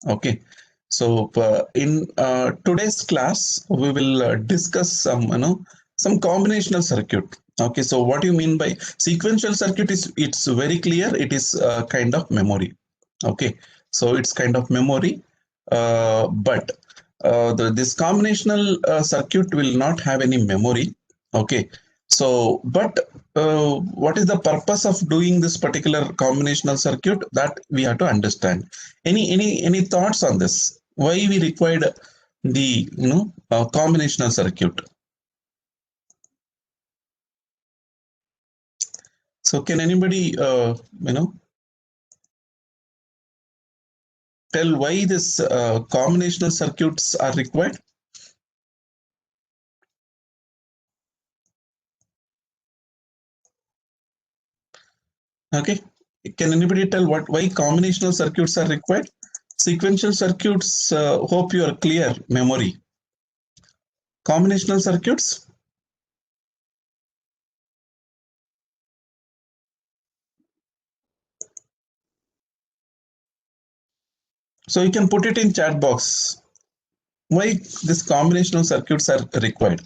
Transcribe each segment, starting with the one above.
Okay, so in today's class, we will discuss some combinational circuit. Okay, so what do you mean by sequential circuit? Is it's very clear. It is kind of memory. Okay, so it's kind of memory, but this combinational circuit will not have any memory. Okay, so but what is the purpose of doing this particular combinational circuit? That we have to understand. Any thoughts on this? Why we required the combinational circuit? So can anybody tell why this combinational circuits are required? Okay, can anybody tell why combinational circuits are required? Sequential circuits, hope you are clear. Memory. Combinational circuits. So you can put it in chat box. Why this combinational circuits are required?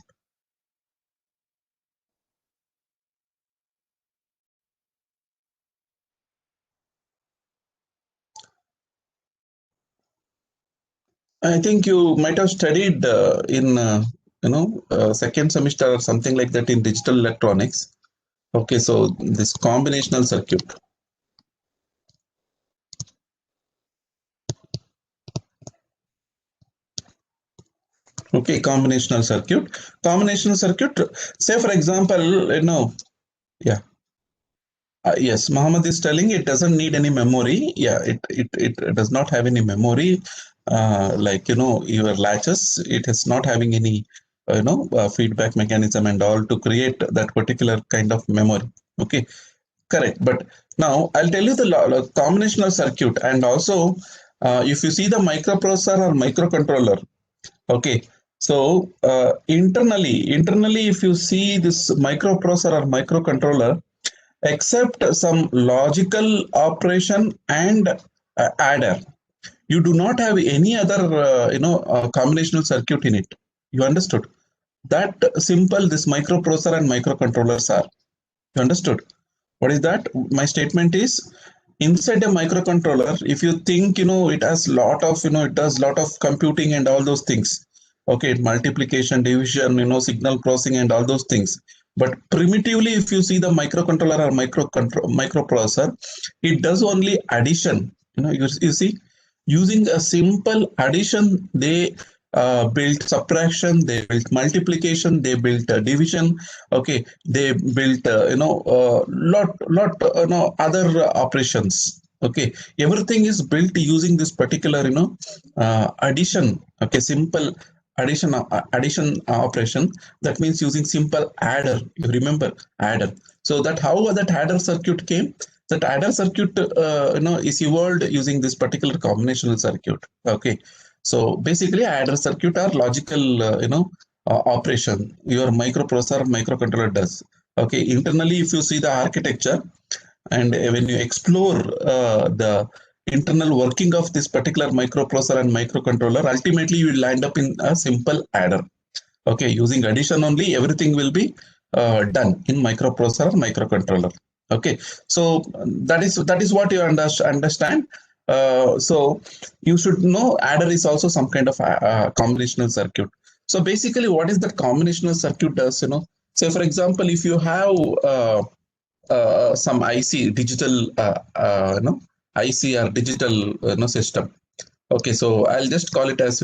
I think you might have studied in second semester or something like that in digital electronics. Okay, so this combinational circuit. Okay, combinational circuit. Combinational circuit. Say for example, yeah. Yes, Muhammad is telling it doesn't need any memory. Yeah, it does not have any memory. Like your latches, it is not having any feedback mechanism and all to create that particular kind of memory. Okay, correct. But now I'll tell you the combinational circuit, and also if you see the microprocessor or microcontroller. Okay, so internally, if you see this microprocessor or microcontroller, except some logical operation and adder, you do not have any other combinational circuit in it. You understood that simple this microprocessor and microcontrollers are. You understood what is that? My statement is, inside a microcontroller, if you think it has lot of it does lot of computing and all those things. Okay, multiplication, division, signal processing and all those things. But primitively, if you see the microcontroller or microprocessor, it does only addition. You see, using a simple addition, they built subtraction, they built multiplication, they built division. Okay, they built lot other operations. Okay, everything is built using this particular addition. Okay, simple addition operation. That means using simple adder. You remember adder. So that how that adder circuit came. That adder circuit is evolved using this particular combinational circuit. Okay, so basically adder circuit are logical operation your microprocessor microcontroller does. Okay, internally if you see the architecture, and when you explore the internal working of this particular microprocessor and microcontroller, ultimately you will land up in a simple adder. Okay, using addition only, everything will be done in microprocessor or microcontroller. Okay, so that is what you understand. So you should know adder is also some kind of combinational circuit. So basically, what is that combinational circuit does? Say for example, if you have some IC digital, IC or digital system. Okay, so I'll just call it as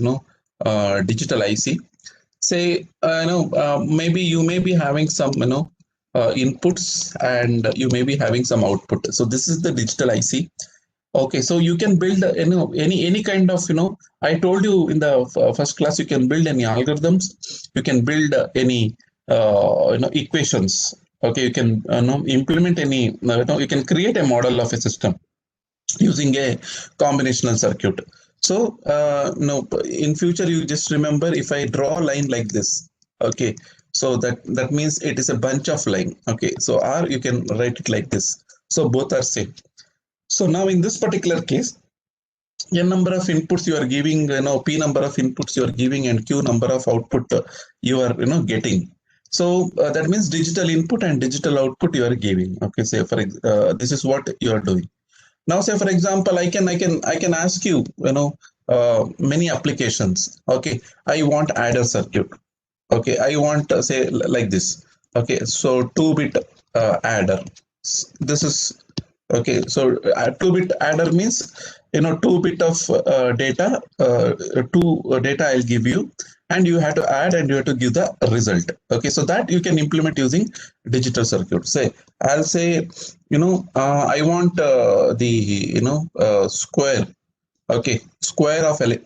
digital IC. Say maybe you may be having some inputs and you may be having some output. So this is the digital IC. Okay, so you can build any kind of I told you in the first class, you can build any algorithms, you can build any equations. Okay, you can implement any you can create a model of a system using a combinational circuit. So no, in future you just remember, if I draw a line like this, okay, so that means it is a bunch of line. Okay, so or you can write it like this. So both are same. So now in this particular case, n number of inputs you are giving, p number of inputs you are giving, and q number of output you are getting. So that means digital input and digital output you are giving. Okay, say for this is what you are doing. Now say for example, I can ask you, many applications. Okay, I want adder circuit. Okay, I want say like this. Okay, so 2-bit adder. This is okay. So 2-bit adder means 2-bit of data, two data I'll give you, and you have to add and you have to give the result. Okay, so that you can implement using digital circuit. Say I'll say I want the square. Okay, square of an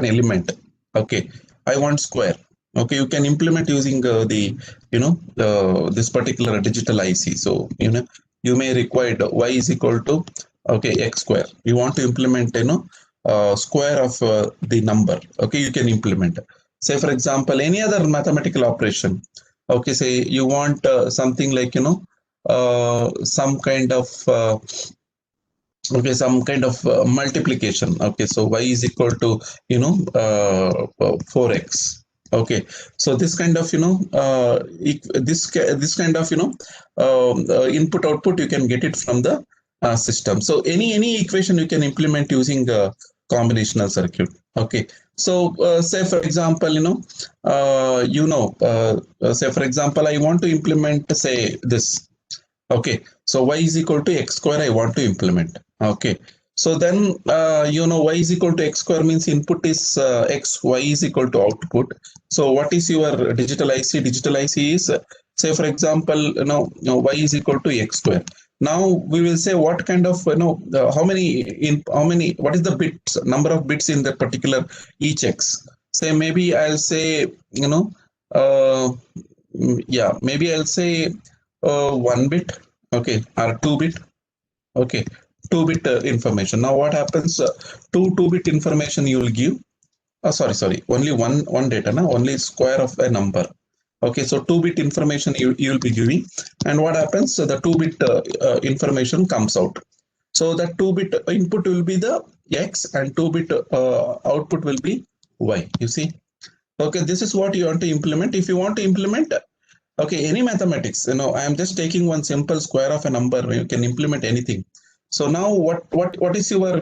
element. Okay, I want square. Okay, you can implement using the this particular digital IC. So you may require y is equal to okay x square. You want to implement square of the number. Okay, you can implement. Say for example, any other mathematical operation. Okay, say you want something like some kind of okay, some kind of multiplication. Okay, so y is equal to 4x. Okay, so this kind of this kind of input output, you can get it from the system. So any equation you can implement using combinational circuit. Okay, so say for example, say for example, I want to implement say this. Okay, so y is equal to x square I want to implement. Okay, so then y is equal to x square means input is x, y is equal to output. So what is your digital IC? Digital IC is say for example, y is equal to x square. Now we will say what kind of how many what is the bits, number of bits in that particular each x. Say maybe I'll say uh, yeah, maybe I'll say 1 bit. Okay, or 2-bit. Okay, 2-bit information. Now what happens? 2-bit information you will give. Sorry, only one data, na? Only square of a number. Okay, so 2-bit information you will be giving, and what happens? So the 2-bit information comes out. So that 2-bit input will be the x, and 2-bit output will be y. You see? Okay, this is what you want to implement. If you want to implement okay, any mathematics, I am just taking one simple square of a number. You can implement anything. So now, what is your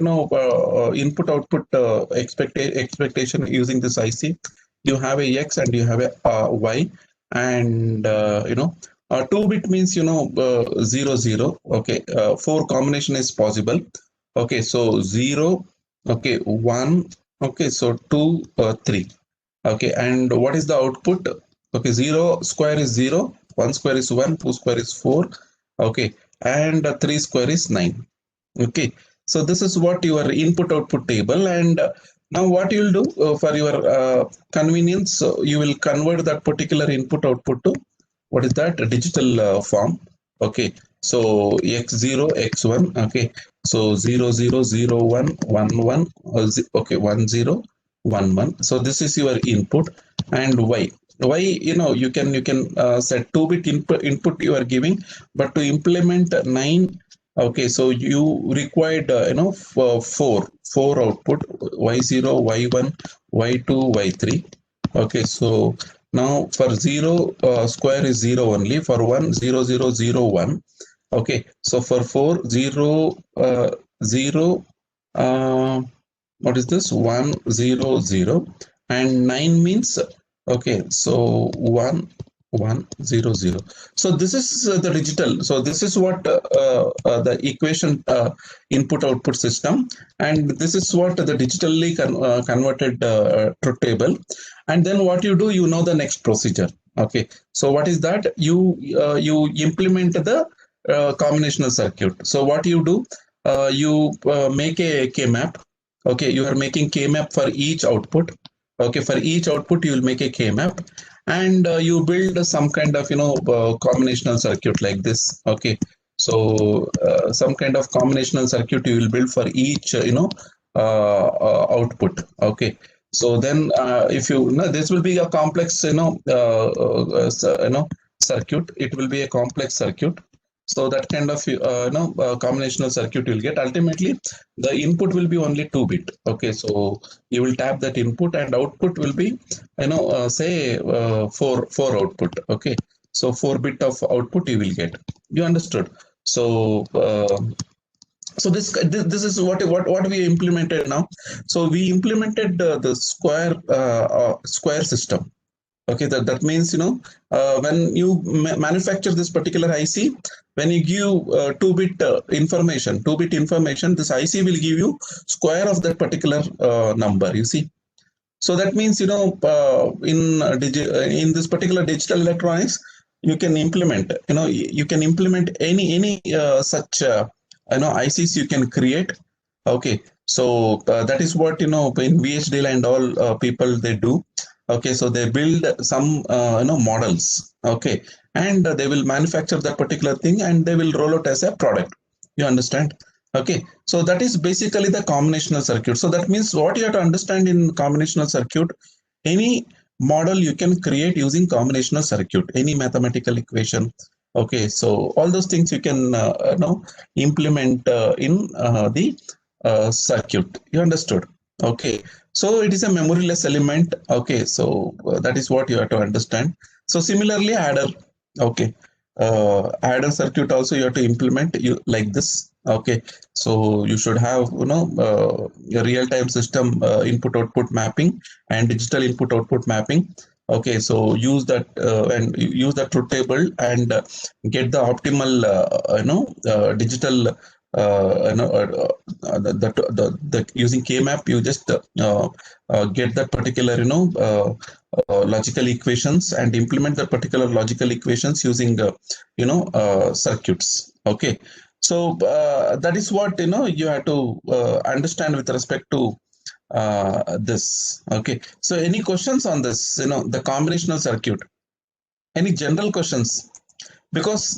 input output expectation using this IC? You have a x and you have a y, and 2-bit means 0 0. Okay, 4 combination is possible. Okay, so 0. Okay, 1. Okay, so 2, 3. Okay, and what is the output? Okay, 0 square is 0, 1 square is 1, 2 square is 4. Okay, and 3 square is 9. Okay, so this is what your input output table. And now what you will do for your convenience, you will convert that particular input output to what is that digital form. Okay, so x0 x1. Okay, so 0 0 0 1 1 1. Okay, 1 0 1 1. So this is your input. And y, you can set 2-bit input you are giving, but to implement 9. Okay, so you required four output, y0 y1 y2 y3. Okay, so now for 0 square is 0 only, for 1 0 0 0 1. Okay, so for 4 0 0 what is this? 1 0 0, and 9 means okay, so 1 1 0 0. So this is the digital. So this is what the equation input output system, and this is what the digitally converted truth table. And then what you do, the next procedure. Okay, so what is that? You implement the combinational circuit. So what you do, you make a K map. Okay, you are making K map for each output. Okay, for each output you will make a K map, and you build some kind of combinational circuit like this. Okay, so some kind of combinational circuit you will build for each output. Okay, so then if this will be a complex circuit. It will be a complex circuit. So that kind of combinational circuit you'll get. Ultimately, the input will be only 2-bit. Okay, so you will tap that input, and output will be say four output. Okay, so 4-bit of output you will get. You understood? So this is what we implemented now. So we implemented the square system. Okay, that means when you manufacture this particular IC, when you give 2-bit information, 2-bit information, this IC will give you square of that particular number. You see, so that means in this particular digital electronics, you can implement any such ICs you can create. Okay, so that is what in VHDL and all people they do. Okay, so they build some models. Okay, and they will manufacture that particular thing, and they will roll out as a product. You understand? Okay, so that is basically the combinational circuit. So that means what you have to understand in combinational circuit, any model you can create using combinational circuit, any mathematical equation. Okay, so all those things you can implement in the circuit. You understood? Okay, so it is a memoryless element. Okay, so that is what you have to understand. So similarly, adder. Okay, adder circuit also you have to implement you like this. Okay, so you should have a real-time system input output mapping and digital input output mapping. Okay, so use that and use the truth table and get the optimal digital using K-map. You just get that particular logical equations and implement the particular logical equations using circuits. Okay, so that is what you have to understand with respect to this. Okay, so any questions on this, the combinational circuit? Any general questions? Because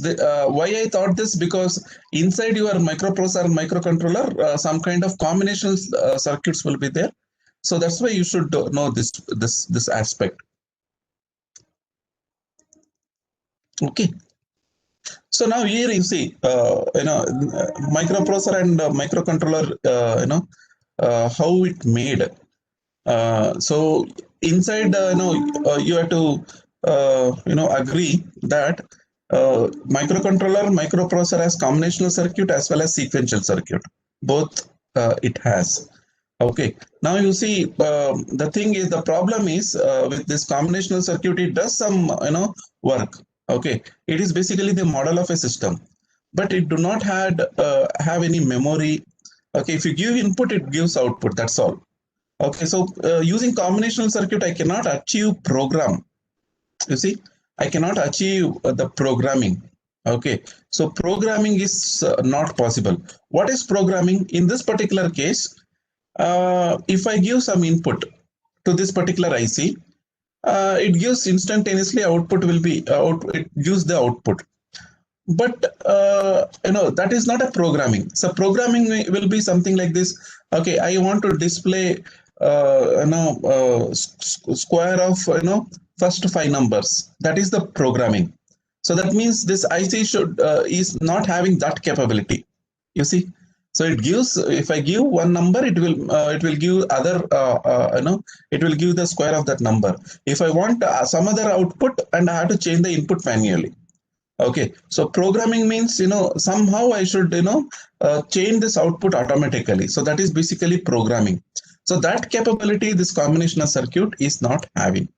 why I thought this, because inside your microprocessor and microcontroller, some kind of combination circuits will be there. So that's why you should know this aspect. Okay. So now here you see, microprocessor and microcontroller, how it made. So inside, you have to, agree that microprocessor has combinational circuit as well as sequential circuit. Both it has. Okay. Now you see, the thing is, the problem is with this combinational circuit, it does some, work. Okay. It is basically the model of a system, but it do not have any memory. Okay. If you give input, it gives output. That's all. Okay, so using combinational circuit, I cannot achieve program. You see, I cannot achieve the programming. Okay, so programming is not possible. What is programming? In this particular case, if I give some input to this particular IC, it gives instantaneously output will be it gives the output. But that is not a programming. So programming will be something like this. Okay, I want to display square of first 5 numbers. That is the programming. So that means this IC should is not having that capability. You see, so it gives, if I give one number, it will give other it will give the square of that number. If I want some other output, and I have to change the input manually. Okay, so programming means somehow I should change this output automatically. So that is basically programming. So that capability this combinational circuit is not having.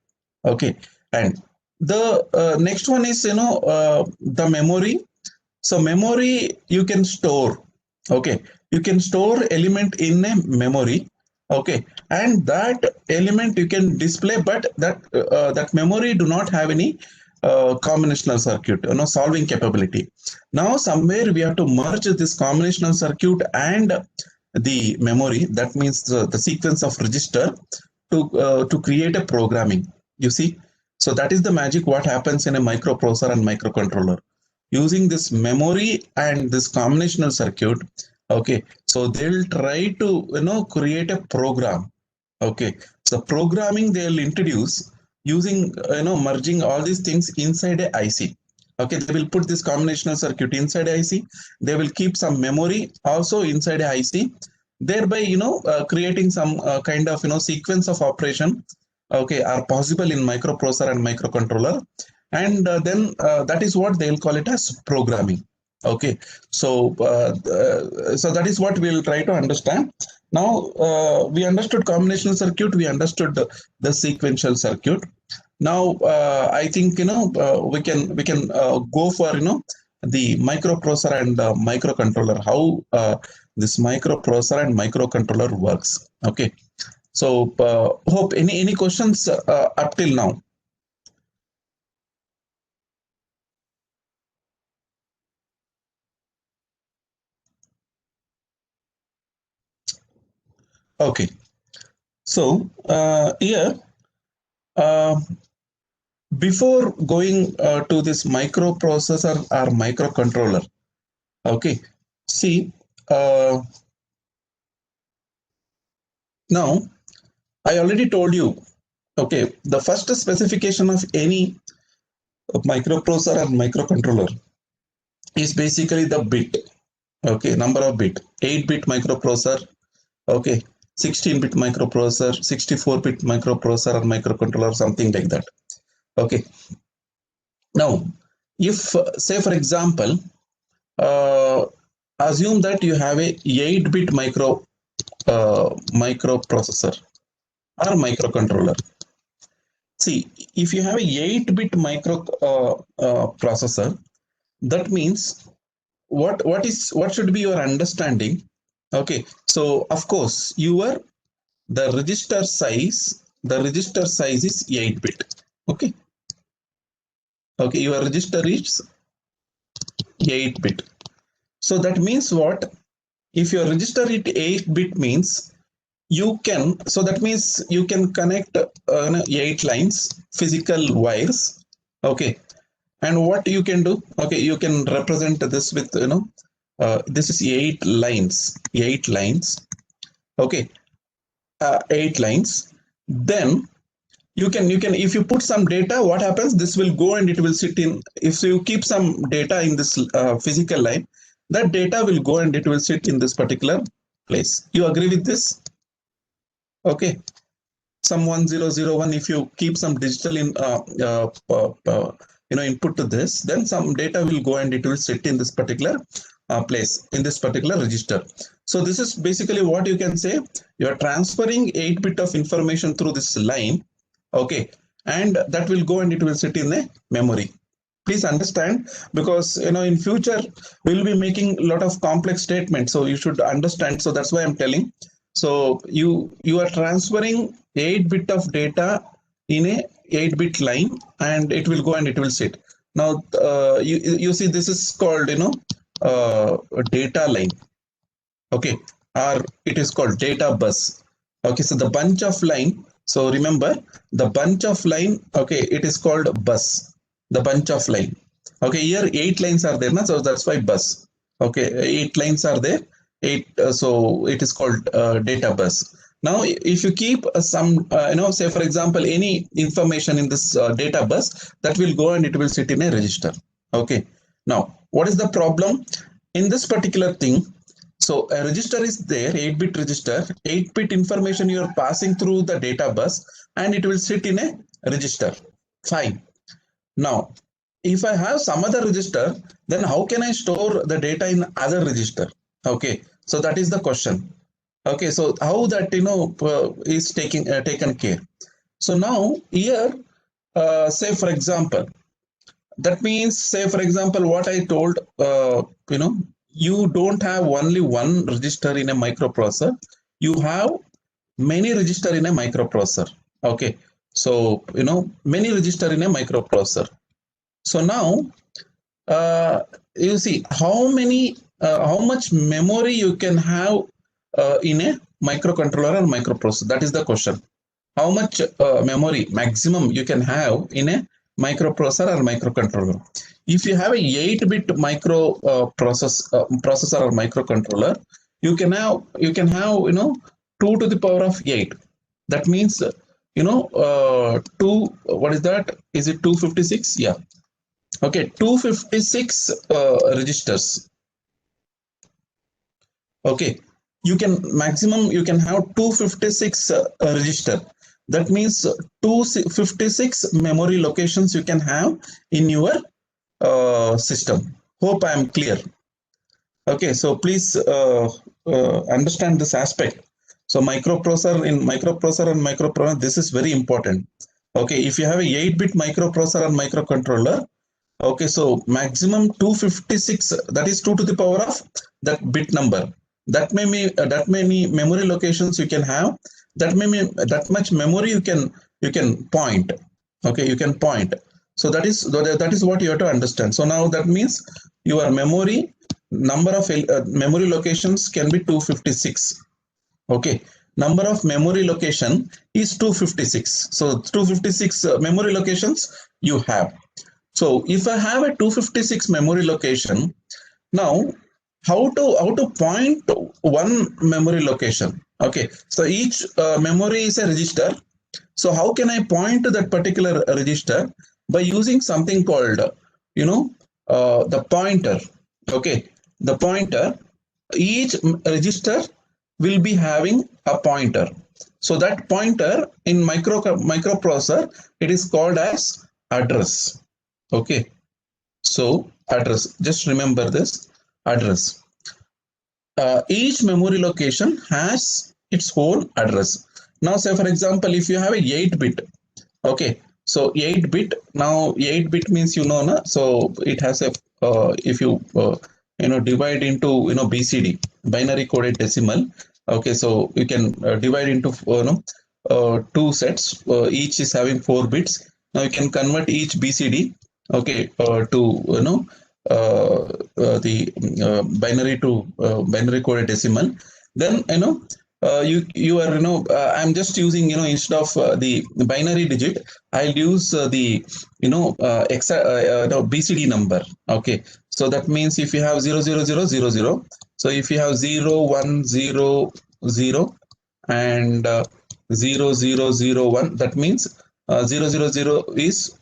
Okay, and the next one is the memory. So memory you can store. Okay, you can store element in a memory. Okay, and that element you can display, but that memory do not have any combinational circuit, solving capability. Now somewhere we have to merge this combinational circuit and the memory. That means the sequence of register to create a programming. You see, so that is the magic what happens in a microprocessor and microcontroller. Using this memory and this combinational circuit, okay, so they'll try to create a program. Okay, so programming they'll introduce using merging all these things inside a IC. Okay, they will put this combinational circuit inside IC. They will keep some memory also inside IC, thereby creating some kind of sequence of operation. Okay, are possible in microprocessor and microcontroller, and then that is what they'll call it as programming. Okay, so that is what we'll try to understand. Now we understood combinational circuit, we understood the sequential circuit. Now I think we can go for the microprocessor and microcontroller, how this microprocessor and microcontroller works. Okay, so hope any questions up till now. Okay, so here uh, before going to this microprocessor or microcontroller, okay, see, now I already told you, okay, the first specification of any microprocessor and microcontroller is basically the bit, okay, number of bit, 8-bit microprocessor, okay, 16-bit microprocessor, 64-bit microprocessor or microcontroller, something like that. Okay, now if say for example, uh, assume that you have a 8-bit microprocessor or microcontroller. See, if you have a 8-bit micro processor, that means what should be your understanding? Okay, so of course the register size is 8-bit. Okay, okay, your register is 8-bit. So that means what? If your register is 8-bit means that means you can connect 8 lines, physical wires. Okay, and what you can do? Okay, you can represent this with this is 8 lines. Okay, 8 lines. Then you can if you put some data, what happens? This will go and it will sit in. If you keep some data in this physical line, that data will go and it will sit in this particular place. You agree with this? Okay, some 1001, if you keep some digital in input to this, then some data will go and it will sit in this particular place, in this particular register. So this is basically what you can say. You are transferring 8-bit of information through this line. Okay, and that will go and it will sit in a memory. Please understand, because in future we'll be making a lot of complex statements, so you should understand. So that's why I'm telling. So you are transferring 8-bit of data in a 8-bit line, and it will go and it will sit. Now you see, this is called data line. Okay, or it is called data bus. Okay, so the bunch of line. So remember, the bunch of line. Okay, it is called bus. The bunch of line. Okay, here 8 lines are there, so that's why bus. Okay, 8 lines are there. So it is called data bus. Now, if you keep some, say for example, any information in this data bus, that will go and it will sit in a register. Okay. Now, what is the problem in this particular thing? So a register is there, 8-bit register, 8-bit information you are passing through the data bus, and it will sit in a register. Fine. Now, if I have some other register, then how can I store the data in other register? Okay, so that is the question. Okay, so how that is taken care. So now here, say for example, that means, say for example, what I told, you don't have only one register in a microprocessor. You have many register in a microprocessor. Okay, so many register in a microprocessor. So now you see how much memory you can have in a microcontroller or microprocessor. That is the question. How much memory maximum you can have in a microprocessor or microcontroller? If you have a 8-bit processor or microcontroller, you can have 2 to the power of 8. That means 2. What is that? Is it 256? Yeah. Okay, 256 registers. Okay, you can maximum you can have 256 register. That means 256 memory locations you can have in your system. Hope I am clear. Okay, so please understand this aspect. So microprocessor and microprocessor, this is very important. Okay, if you have a 8-bit microprocessor and microcontroller, okay, so maximum 256, that is 2 to the power of that bit number. That many memory locations you can have. That may mean that much memory you can point. Okay, you can point. So that is what you have to understand. So now that means your memory number of memory locations can be 256. Okay, number of memory location is 256. So 256 memory locations you have. So if I have a 256 memory location, now how to point one memory location? Okay, so each memory is a register. So how can I point to that particular register? By using something called, the pointer. Okay, the pointer. Each register will be having a pointer. So that pointer in microprocessor, it is called as address. Okay, so address. Just remember this address. Each memory location has its own address. Now, say for example, if you have a 8-bit, okay, so 8-bit. Now 8-bit means na, so it has a if you divide into BCD, binary coded decimal. Okay, so you can divide into two sets. Each is having 4 bits. Now you can convert each BCD, okay, to the binary to binary coded decimal. Then you are I'm just using instead of the binary digit, I'll use the BCD number. Okay, so that means if you have 00000, so if you have 0100 and 0001, that means 000 is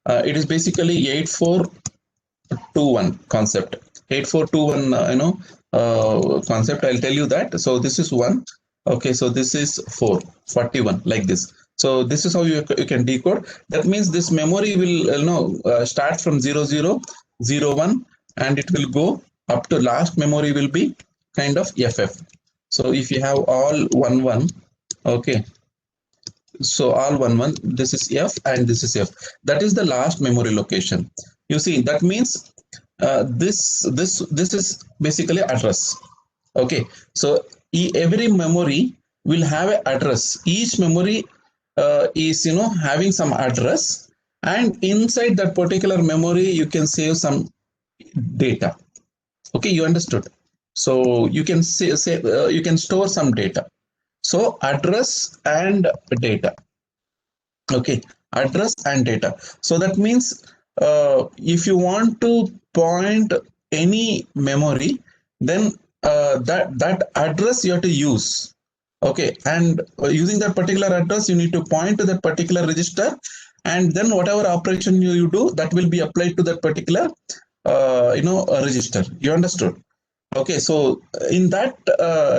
it is basically 8421 concept. 8421 concept. I'll tell you that. So this is 1. Okay, so this is 41, like this. So this is how you can decode. That means this memory will start from 0001 and it will go up to last memory will be kind of FF. So if you have all 1 okay, so all 1 this is F and this is F. That is the last memory location. You see, that means this is basically address. Okay, so every memory will have an address. Each memory is having some address, and inside that particular memory you can save some data. Okay, you understood? So you can you can store some data. So address and data. Okay, address and data. So that means if you want to point any memory, then that address you have to use. Okay, and using that particular address, you need to point to that particular register, and then whatever operation you do, that will be applied to that particular register. You understood? Okay, so in that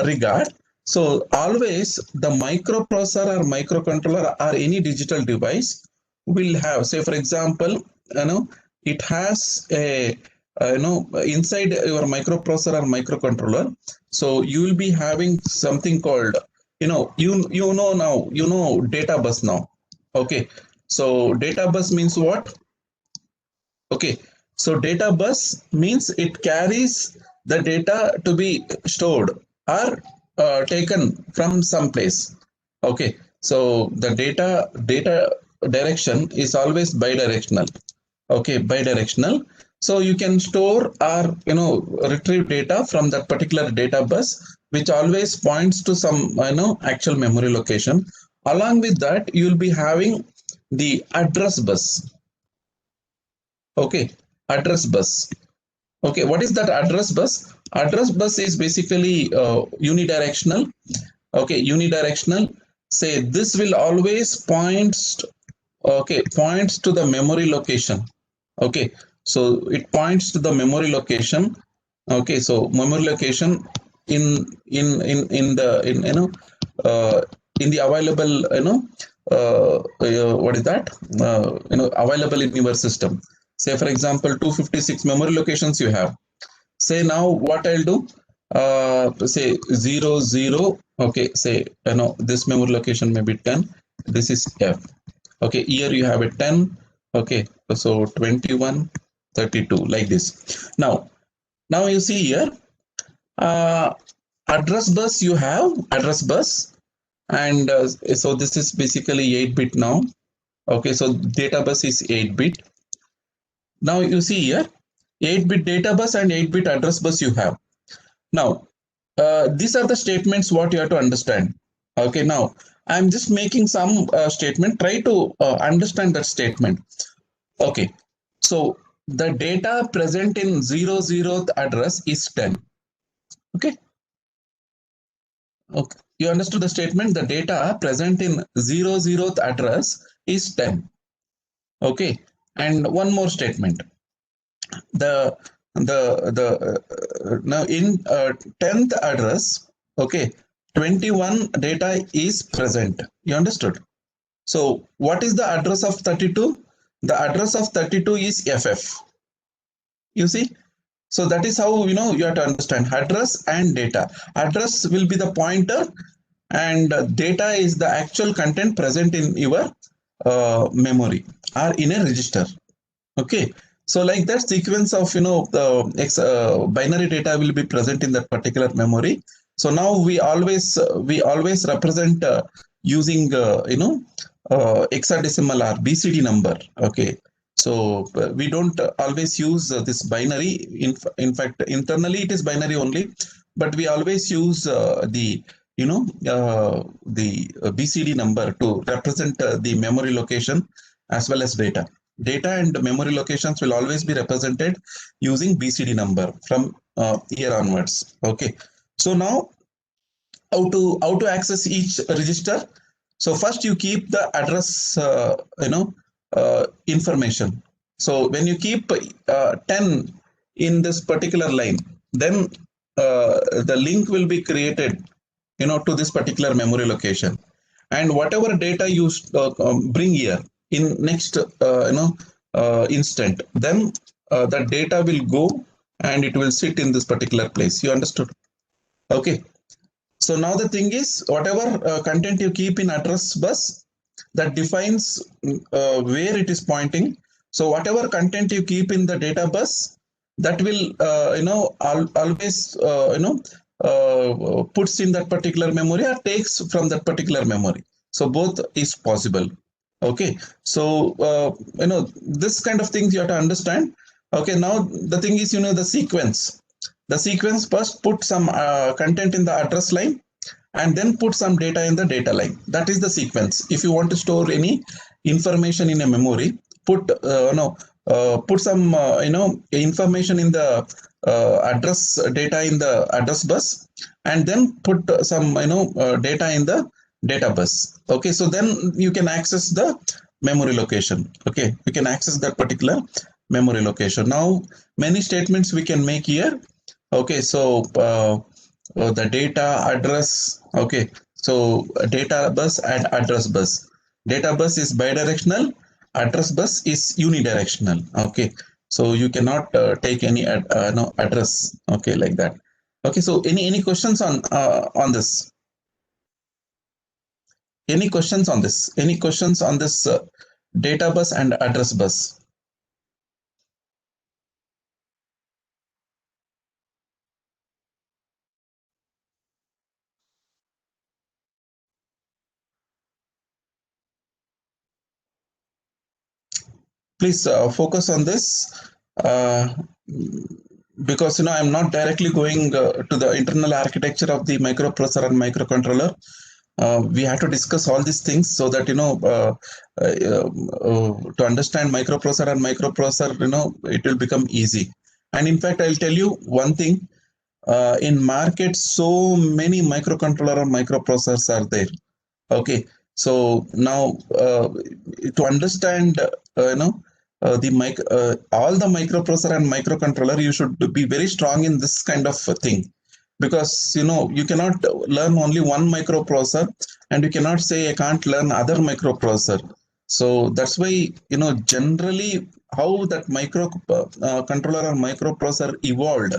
regard, so always the microprocessor or microcontroller or any digital device will have, say for example, it has a inside your microprocessor or microcontroller. So you will be having something called data bus now. Okay, so data bus means what? Okay, so data bus means it carries the data to be stored or taken from some place. Okay, so the data direction is always bidirectional. Okay, bidirectional. So you can store or retrieve data from that particular data bus, which always points to some actual memory location. Along with that, you will be having the address bus. Okay, address bus. Okay, what is that address bus? Address bus is basically unidirectional. Okay, unidirectional. Say this will always points to the memory location. Okay, so it points to the memory location. Okay, so memory location in the uh, in the available what is that available in your system. Say for example 256 memory locations you have. Say now what I'll do, say 0 0. Okay, say this memory location may be 10. This is F. Okay, here you have a 10. Okay, so 21 32 like this. Now you see here, uh, address bus, you have address bus, and so this is basically 8-bit now. Okay, so data bus is 8-bit. Now you see here, 8-bit data bus and 8-bit address bus you have. Now these are the statements what you have to understand. Okay, now I'm just making some statement. Try to understand that statement. Okay, so the data present in 00th address is 10. Okay, okay. You understood the statement? The data present in 00th address is 10. Okay, and one more statement. The now in 10th address, okay, 21 data is present. You understood? So what is the address of 32? The address of 32 is FF. You see? So that is how you have to understand address and data. Address will be the pointer, and data is the actual content present in your memory or in a register. Okay, so like that sequence of the binary data will be present in that particular memory. So now we always represent using hexadecimal or BCD number. Okay, so we don't always use this binary. In fact, internally it is binary only, but we always use the BCD number to represent the memory location as well as data. Data and memory locations will always be represented using BCD number from here onwards. Okay, so now how to access each register. So first you keep the address information. So when you keep 10 in this particular line, then the link will be created to this particular memory location, and whatever data you bring here in next instant, then that data will go and it will sit in this particular place. You understood? Okay, so now the thing is, whatever content you keep in address bus, that defines where it is pointing. So whatever content you keep in the data bus, that will always puts in that particular memory or takes from that particular memory. So both is possible. Okay, so this kind of things you have to understand. Okay, now the thing is, the sequence. The sequence first put some content in the address line and then put some data in the data line. That is the sequence. If you want to store any information in a memory, put put some information in the address data in the address bus, and then put some data in the data bus. Okay, so then you can access the memory location. Okay, you can access that particular memory location. Now many statements we can make here. Okay, so the data address. Okay, so data bus and address bus. Data bus is bidirectional, address bus is unidirectional. Okay, so you cannot take any no address. Okay, like that. Okay, so any questions on this? Any questions on this? Any questions on this data bus and address bus? Please focus on this, uh, because I'm not directly going to the internal architecture of the microprocessor and microcontroller. We have to discuss all these things so that to understand microprocessor and microprocessor, it will become easy. And in fact, I'll tell you one thing. In market, so many microcontroller and microprocessors are there. Okay, so now to understand, all the microprocessor and microcontroller, you should be very strong in this kind of thing, because you cannot learn only one microprocessor, and you cannot say I can't learn other microprocessor. So that's why generally how that controller or microprocessor evolved.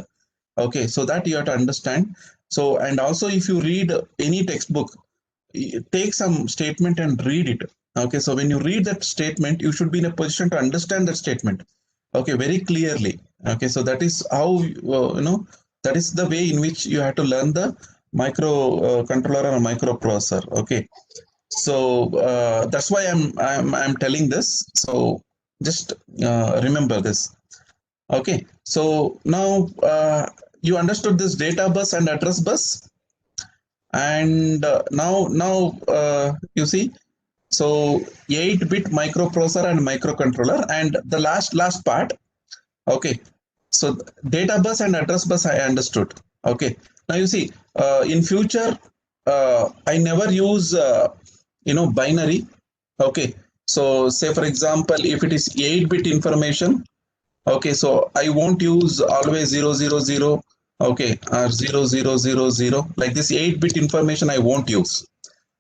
Okay, so that you have to understand. So, and also if you read any textbook, take some statement and read it. Okay, so when you read that statement, you should be in a position to understand that statement, okay, very clearly. Okay, so that is how that is the way in which you have to learn the microcontroller or microprocessor. Okay, so that's why I'm telling this. So just remember this. Okay, so now you understood this data bus and address bus, and now you see, so 8-bit microprocessor and microcontroller, and the last part. Okay, so data bus and address bus I understood. Okay, now you see, in future I never use binary. Okay, so say for example, if it is 8-bit information, okay, so I won't use always 000, okay, or 0000, like this 8-bit information I won't use.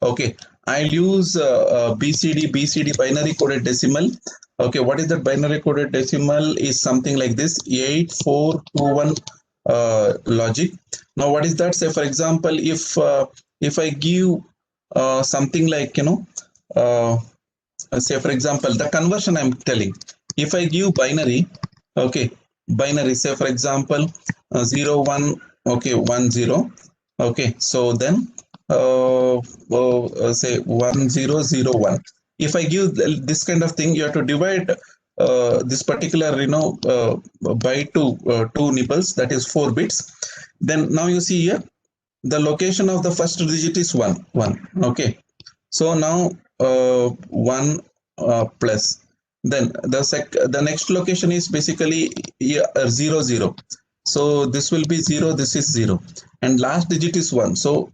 Okay, I'll use BCD binary coded decimal. Okay, what is that binary coded decimal? Is something like this 8421 logic. Now, what is that? Say for example, if I give something like uh, say for example, the conversion I'm telling, if I give binary, okay, binary, say for example 0 1, okay, 1 0, okay, so then say 1 0 0 1. If I give this kind of thing, you have to divide this particular by two nibbles, that is 4 bits. Then now you see here, the location of the first digit is 1. Okay, so now 1 plus. Then the next location is basically 0 0. So this will be 0. This is 0, and last digit is 1. So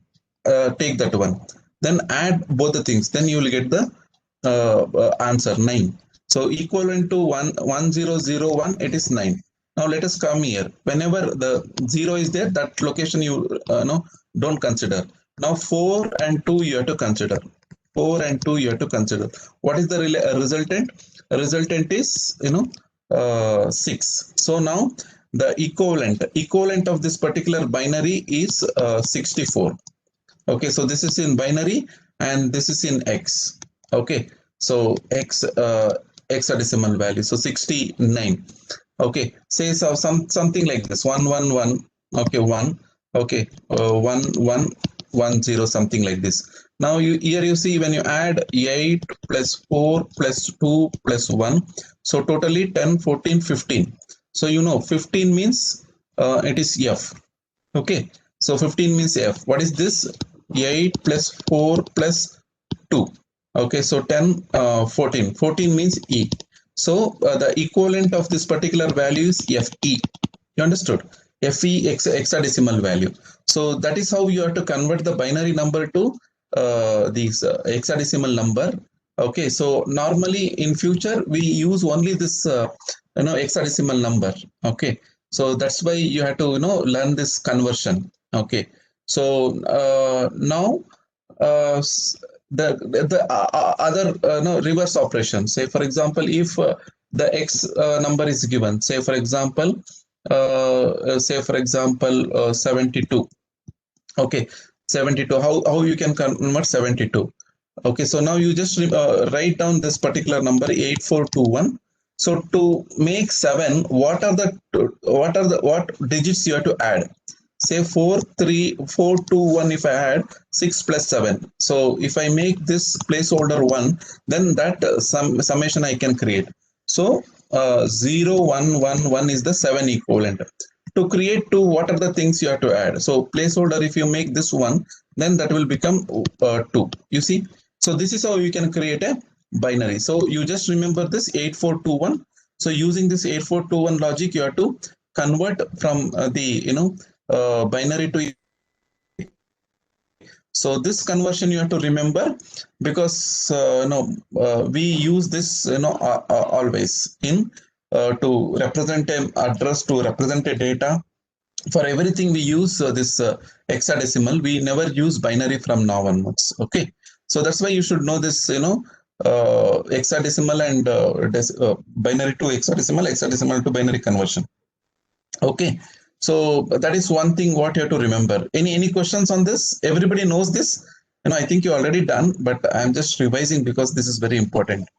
take that one. Then add both the things. Then you will get the answer 9. So equivalent to 1001, it is 9. Now let us come here. Whenever the 0 is there, that location you don't consider. Now 4 and 2 you have to consider. 4 and 2 you have to consider. What is the resultant? Resultant is 6. So now the equivalent of this particular binary is 64. Okay, so this is in binary and this is in X. Okay, so X hexadecimal value, so 69. Okay, say so something like this 111. Okay, 1. Okay, 1110, something like this. Now here you see, when you add 8 plus 4 plus 2 plus 1, so totally 10, 14, 15. So 15 means it is F. Okay, so 15 means F. What is this? 8 plus 4 plus 2. Okay, so 10, 14. 14 means E. So the equivalent of this particular value is FE. You understood? FE hexadecimal value. So that is how you have to convert the binary number to these hexadecimal number. Okay, so normally in future we use only this hexadecimal number. Okay, so that's why you have to learn this conversion. Okay, so now the other reverse operation. Say for example, if the X number is given, say for example 72. Okay, 72. How you can convert 72? Okay, so now you just write down this particular number 8421. So to make 7, what digits you have to add? Say 43421. If I add 6 plus 7, so if I make this placeholder 1, then that summation I can create. So 0111 is the 7 equivalent. To create 2, what are the things you have to add? So placeholder, if you make this 1, then that will become 2. You see, so this is how you can create a binary. So you just remember this 8421. So using this 8421 logic, you have to convert from the binary to So this conversion you have to remember, because we use this always in to represent an address, to represent a data. For everything we use this hexadecimal. We never use binary from now onwards. Okay, so that's why you should know this, hexadecimal and binary to hexadecimal, hexadecimal to binary conversion. Okay, so that is one thing what you have to remember. Any questions on this? Everybody knows this. I think you already done, but I'm just revising because this is very important.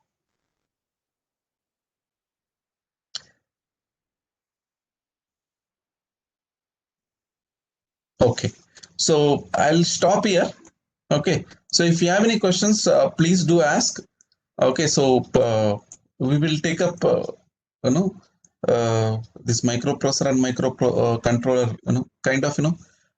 Okay, so I'll stop here. Okay, so if you have any questions, please do ask. Okay, so we will take up, you know, this microprocessor and microcontroller, kind of,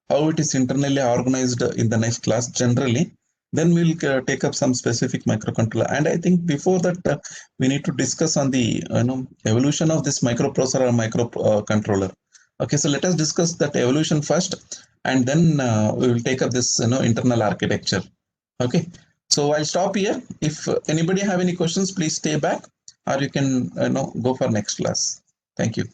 how it is internally organized in the next class generally. Then we'll take up some specific microcontroller. And I think before that, we need to discuss on the, evolution of this microprocessor or microcontroller. Okay, so let us discuss that evolution first, and then we will take up this, internal architecture. Okay, so I'll stop here. If anybody have any questions, please stay back, or you can go for next class. Thank you.